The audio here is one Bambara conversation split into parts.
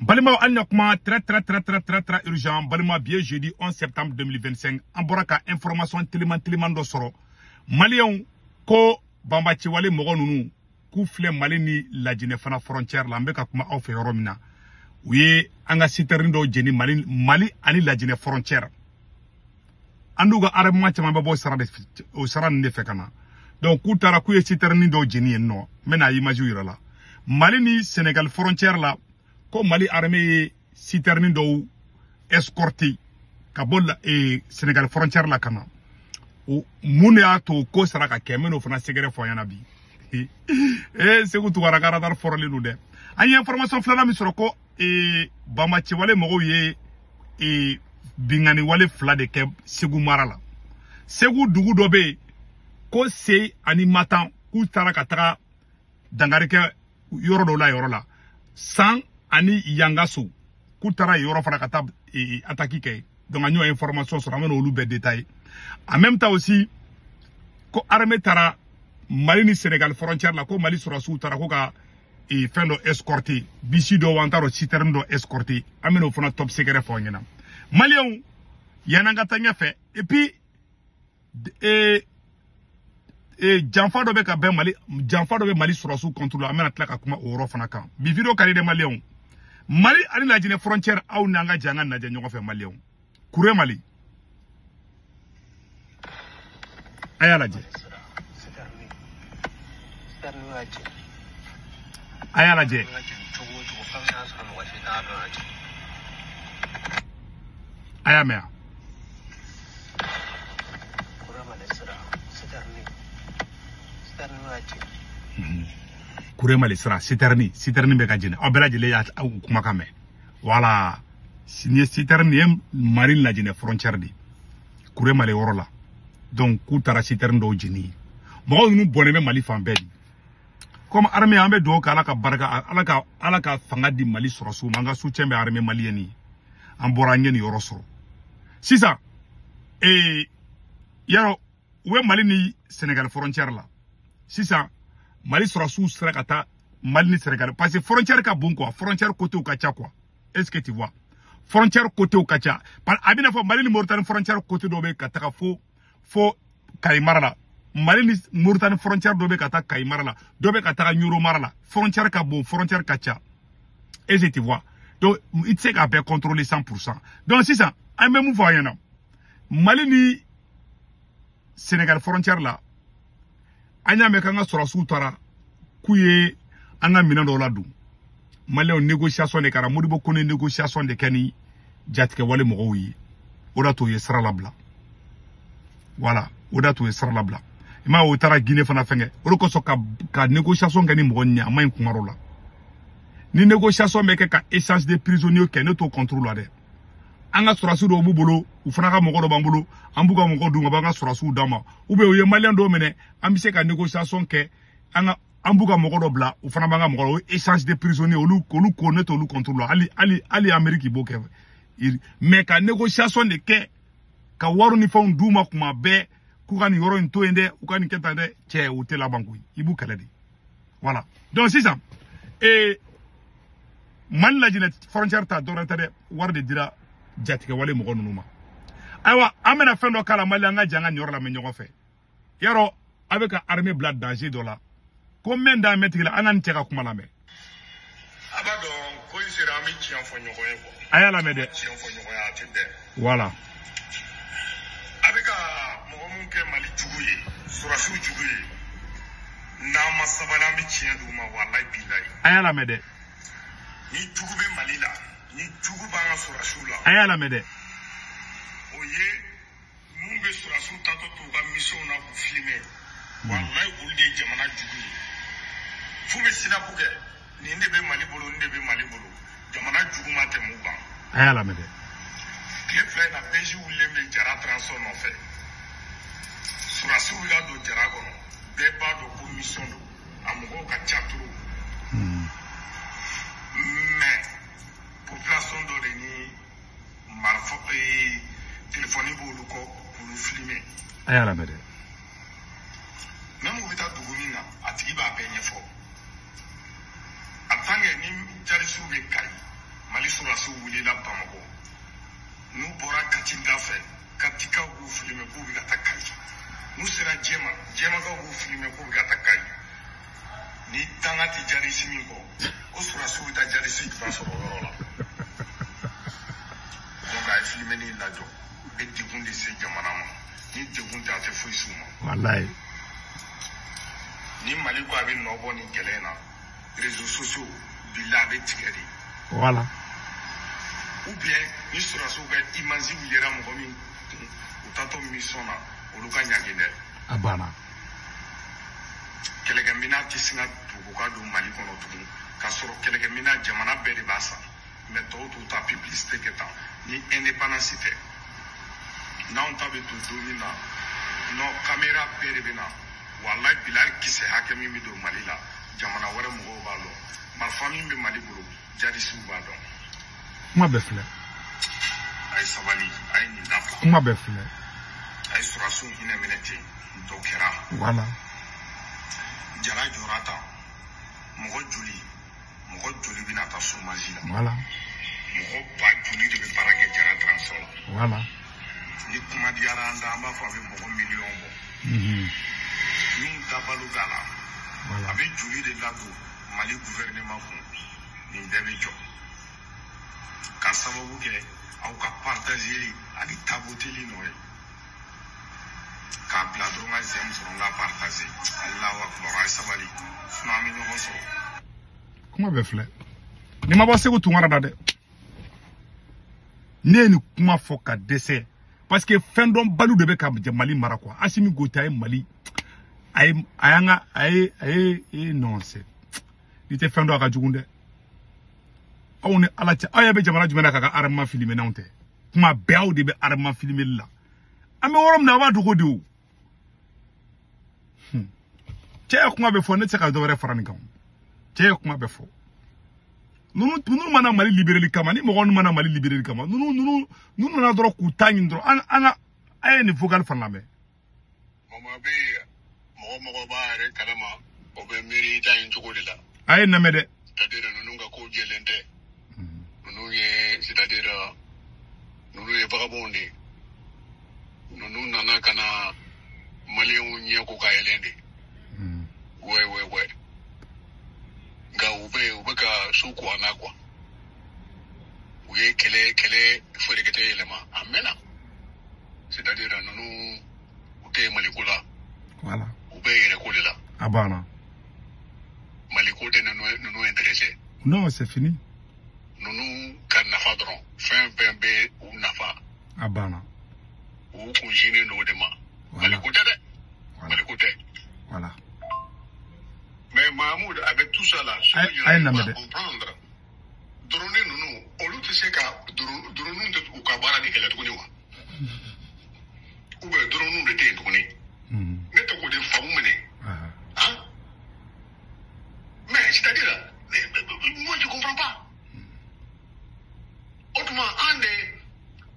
Balima Al-Nakma, très urgent. Balima bien jeudi 11 septembre 2025. Amboraka information téléman d'Osoro. Malion, ko Bambachi Wale Moronunu, Koufle Malini, la Djinefana frontière, l'Ambeka Kuma Ofe Romina. Oui, Anga Siterindo Djeni Mali, Ani la Djine frontière. Anduga Arabma Chamabo Saran Nefekana. Donc, Koutara Kouye Siterindo Djeni no, Mena Imajuirala. Malini, Sénégal frontière là. Comme Mali armée citerne do escorté Kabul et Sénégal frontière la kana ou munia to ko saraka kemeno fana segere foyana bi c'est que tu vas regarder dar forle lu de ay information flana mi soroko e Bambachi Wale mogo ye e bingani wale fla de ke segu marala segu dugu dobe ko se ani matan ku taraka taka dangare ke yoro do la sans ani yangaso kutara yoro fana kata ataki ke donc agno information sur ameno lu be détail en même temps aussi ko armée tara Mali ni Sénégal frontière la ko Mali sura su tara ko ka fendo escorter bisi do wantaro citerne do escorter ameno fana top secret fo ngena Malion yananga tanya fait et puis janfa do be ka ben Mali janfa do be Mali sura su contrôle amena tlaka kuma oro fana kan bi video kali de Malion Mali ani la Djine frontière au nanga janga na janyo fe Malion Kouré Mali aya la je aya la je aya mea Kouré Mali sera citerni be ka jine obela jile ya kuma kame wala signé citerni Mali la Djine frontière di Kouré Mali worola donc ku tara citerni do jini mo nu boneme Mali fambedi comme armée ambe do kala ka baraka ala ka fanga di Mali sorosu manga su chembe armée malieni amboranye ni yoroso sisa yaro we Mali ni Sénégal frontière la sisa Mali sera sous Srakata, Mali ni Sénégal. Parce que frontière ka bon quoi, frontière côté au Kacha quoi. Est-ce que tu vois? Frontière côté au Kacha. Par abina fo Mali ni Mauritanie frontière côté dobe kataka fo Kaimarala. Mali ni Mauritanie frontière dobe kataka Kaimarala. Dobe kataka Nyuro Marala. Frontière ka bon, frontière Kacha. Est-ce que tu vois? Donc, il sait qu'à contrôler 100%. Donc, c'est ça. Un même mouvement, Mali ni Sénégal frontière là. Anya mekanga sura sutara kuye anga minando la du Malio négociation de kara modibo kone négociation de kani jatike wale mogo yi oda to ye sara labla voilà oda to ye sara labla ima o tara Guinée fana fenge oroko so ka négociation kani mogo nya main kumaro la ni négociation meke ka échange de prisonniers ke ne to contrôle la de anga surasu do bubolo ufana ka mogo do bambulo ambuga mogo du ngaba nga surasu dama ube oye Malien do mene ambise ka négociation ke anga ambuga mogo do bla ufana banga mogo échange de prisonniers olu connaît olu contrôle ali Amérique boke mais ka négociation de ke ka waru ni fon duma kuma be ku kan yoro nto ende u kan keta de che hotel la banku ibu kala di voilà donc c'est ça man la Djine frontière ta dorata de war de dira jatike wale mogo nunuma aywa amena fendo kala Mali anga janga nyor la menyo fe yaro avec armée blad danger do la combien d'amètres la anan teka kuma la me abado ko isira mi ci en fo nyogo yego aya la me de ci en fo nyogo ya tinde voilà avec mogo mun ke Mali juguye surasu juguye na masabala mi ci nduma wallahi billahi aya la me de ni jugube Mali la ni jugu banga surasu la aya la me de oye mumbe surasu tato to ga mission na ku filmer wallahi ulde jamana jugu fube sina buge ni ndebe Mali bolo jamana jugu mate muba aya la me de le plan na beji ulle me jara transo no fe surasu ga do jara ko be ba do ko mission do amugo ka chaturu mais population do ni marfo téléphone bolu ko pour filmer aya la me de même ubita dugumina atigi ba benye fo atange ni jari sube kai surasi wulila Bamako n'u bɔra Katinda fɛ Katikaw b'u filime k'u bɛ ka taa Kayi n'u sera Jɛmakaw b'u filime k'u bɛ ka taa Kayi ni tanga tɛ Jarisi min kɔ o surasiw bɛ taa Jarisi jumɛn sɔrɔ o yɔrɔ la donc a ye filime ni lajɔ bɛ degun de se jamana ma ni degun tɛ a tɛ foyi s'u ma wallahi ni Mali ko a bɛ nɔ bɔ nin kɛlɛ in na réseaux sociaux bila a bɛ tigɛ de voilà ou bien ni surasiw ka image yera mɔgɔ min kun u tatɔ mission na olu ka ɲangi dɛ a banna kɛlɛkɛminɛn tɛ se ka tugu ka don Mali kɔnɔ tugun k'a sɔrɔ kɛlɛkɛminɛn jamana bɛɛ de b'a san mais tɔw t'u ta publicité kɛ tan ni indépendance tɛ n'anw ta bɛ to don min na non caméra bɛɛ de bɛ na wallahi Bilali kisɛ hakɛ min bɛ don Mali la jamana wɛrɛ mɔgɔw b'a dɔn marifa min bɛ Mali bolo Jarisiw b'a dɔn kuma bɛ filɛ a ye sabali a ye nin dabila kuma bɛ filɛ a ye surasiw hinɛ minɛ ten dɔ kɛra voilà jara jɔra tan mɔgɔ joli bɛna taa chômage la voilà mɔgɔ ba joli de bɛ baara kɛ jara transport la voilà ni kuma diyara an da an b'a fɔ a bɛ mɔgɔ miliyɔn bɔ min dabalo da la voilà a bɛ joli de ladon Mali gouvernement kun nin bɛɛ bɛ jɔ ka sababu kɛ aw ka partageli ani taboteli nɔ ye k'a bila dɔrɔn ka zɛm sɔrɔ n ka partage Allahu akbar a ye sabali sinon an bɛ ɲɔgɔn sɔrɔ kuma bɛ filɛ ni ma bɔ Segu Tunkara da dɛ ne ye nin kuma fɔ ka dɛsɛ parce que fɛn dɔn baliw de bɛ ka Mali mara quoi Asimi Goita ye Mali a ye nɔnse ni tɛ fɛn dɔn a ka jugu dɛ aw ni ala cɛ aw yɛ bɛ jamana jumɛn na k'a ka armement filmer n'anw tɛ kuma bɛɛ aw de bɛ armement filmer la an bɛ yɔrɔ min na a b'a dogo de o cɛ ye kuma bɛ fɔ ne tɛ se ka dɔ wɛrɛ fara nin kan cɛ ye kuma bɛ fɔ nunu mana Mali libérer kama ni mɔgɔ mana Mali libérer kama nunu nana dɔrɔn k'u ta ɲini dɔrɔn an ye nin vocal fana lamɛn mama bɛ mɔgɔ b'a yɛrɛ kalama o bɛ miiri ta in cogo de la a ye namɛ dɛ c'est-à-dire ninnu ka ko jɛlen tɛ ninnu ye c'est-à-dire ninnu ye vagabond de ninnu nana ka na maliyɛnw ɲɛ ko ka yɛlɛn de ouais nka u bɛ ka su ko an na quoi u ye kɛlɛ feerekɛtɛ yɛlɛma a mɛnna c'est-à-dire ninnu u tɛ Maliko la voilà u bɛ yɛrɛ ko de la a banna Maliko tɛ ninnu intéressé non c'est fini ninnu ka nafa dɔrɔn fɛn bɛ u nafa a banna u kun sinnen don o de ma Maliko tɛ dɛ Maliko tɛ voilà mais Mahmoud avec tout ça là a ye namɛ dɛ comprendre drone ninnu olu tɛ se ka drone tɛ u ka baara de kɛlɛ tuguni wa ou bien drone de tɛ yen tuguni ne tɛ k'o de faamu minɛ mais c'est-à-dire moi je comprends pas autrement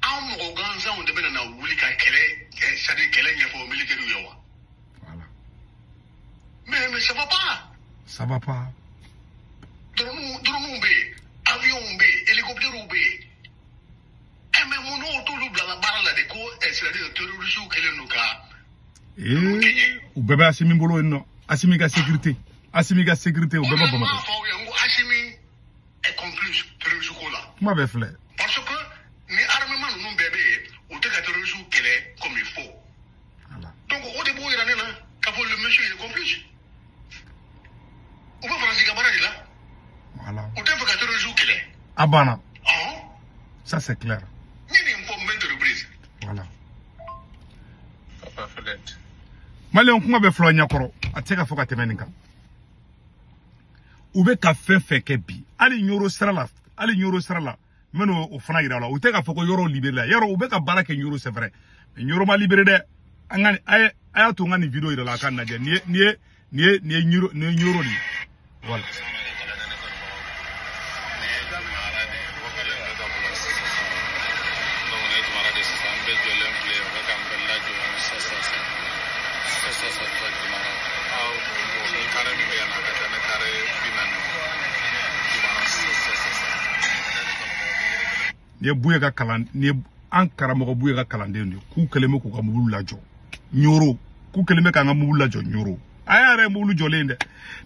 an mɔgɔ gansanw de bɛna na wuli ka kɛlɛ c'est-à-dire kɛlɛ ɲɛfɔ militaire ye wa voilà mais ça va pas drone bɛ yen avion bɛ yen hélicoptère bɛ yen mais mun n'o t'olu bila baara la de ko c'est-à-dire terroristes kɛlen don ka u bɛɛ bɛ Asimi bolo yen nɔ Asimi ka sécurité u bɛɛ bɛ Bamako Asimi est complice terroriste ko la kuma bɛ filɛ parce que ni armement ninnu bɛɛ bɛ yen u tɛ ka terroriste kɛlɛ comme il faut voilà donc o de b'o yira ne na k'a fɔ le monsieur il est complice u bɛ Faransi ka baara de la voilà u tɛ fɛ ka terroriste kɛlɛ a banna ça c'est clair n ye nin fɔ maintes reprises voilà papa Fadette Maliyɛn kuma bɛ filɛ ɲɛkɔrɔ a tɛ se ka fɔ ka tɛmɛ nin kan u bɛ ka fɛn fɛn kɛ bi hali Ɲoro sira la n bɛna o fana yira la u tɛ ka fɔ ko yɔrɔ libéré la yɔrɔ u bɛ ka baara kɛ Ɲoro c'est vrai mais Ɲoro ma libéré dɛ a y'a to n ka nin vidéo yira la a ka lajɛ nin ye Ɲoro de ye voilà ni buye ka kalan ni an karamɔgɔ buye ka kalanden de k'u kɛlen bɛ k'u ka mobili lajɔ ɲoro k'u kɛlen bɛ k'an ka mobili lajɔ ɲoro a yɛrɛ mobili jɔlen dɛ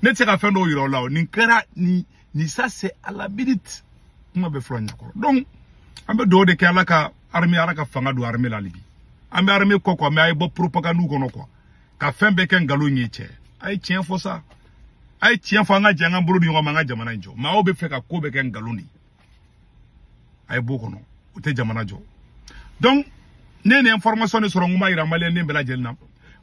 ne tɛ se ka fɛn dɔw yira o la nin kɛra ni ça c'est à la minute kuma bɛ fɔlɔ ɲakɔrɔ donc an bɛ dugawu de kɛ ala ka armée ala ka fanga don armée la hali bi an bɛ armée kɔ quoi mais a ye bɔ propagande kɔnɔ quoi ka fɛn bɛɛ kɛ nkalon ye cɛ a ye tiɲɛ fɔ sa a ye tiɲɛ fɔ an ka jɛ an ka bolo di ɲɔgɔn ma an ka jamana in jɔ mais aw bɛ fɛ ka ko bɛɛ kɛ nkalon de a ye bɔ kɔnɔ o tɛ jamana jɔ donc ne ni information de sɔrɔ n ko m'a yira maliyɛn den bɛɛ lajɛlen na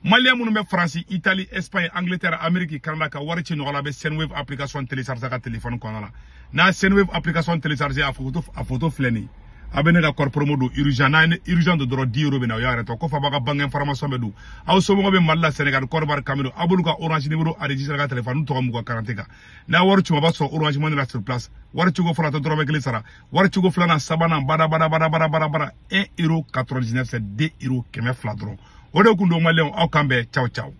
maliyɛn minnu bɛ faransi Italie Espagne Angleterre Amérique Canada ka wari ci ɲɔgɔn la a bɛ Senwave application télécharger ka téléphone kɔnɔna la n'a Senwave application télécharger a photo filɛ nin a bɛ ne ka code promo don urgent n'a ye urgent de dɔrɔn 10 € bɛ na o y'a yɛrɛ tɔ ko fa b'a ka banque information bɛ don aw somɔgɔw bɛ Mali la Sénégal Côte d'Ivoire Cameroun a b'olu ka orange numéro enregistré ka téléphone tɔgɔ m'u ka carte kan n'a wari ci o b'a sɔrɔ orange money la sur place wari cigo fɔlɔ tɛ dɔrɔmɛ 1 sara wari cigo filanan sabanan bada 1 € 99 c'est 2 € 200 dɔrɔn o de kun don maliyɛnw aw kan bɛn ciao ciao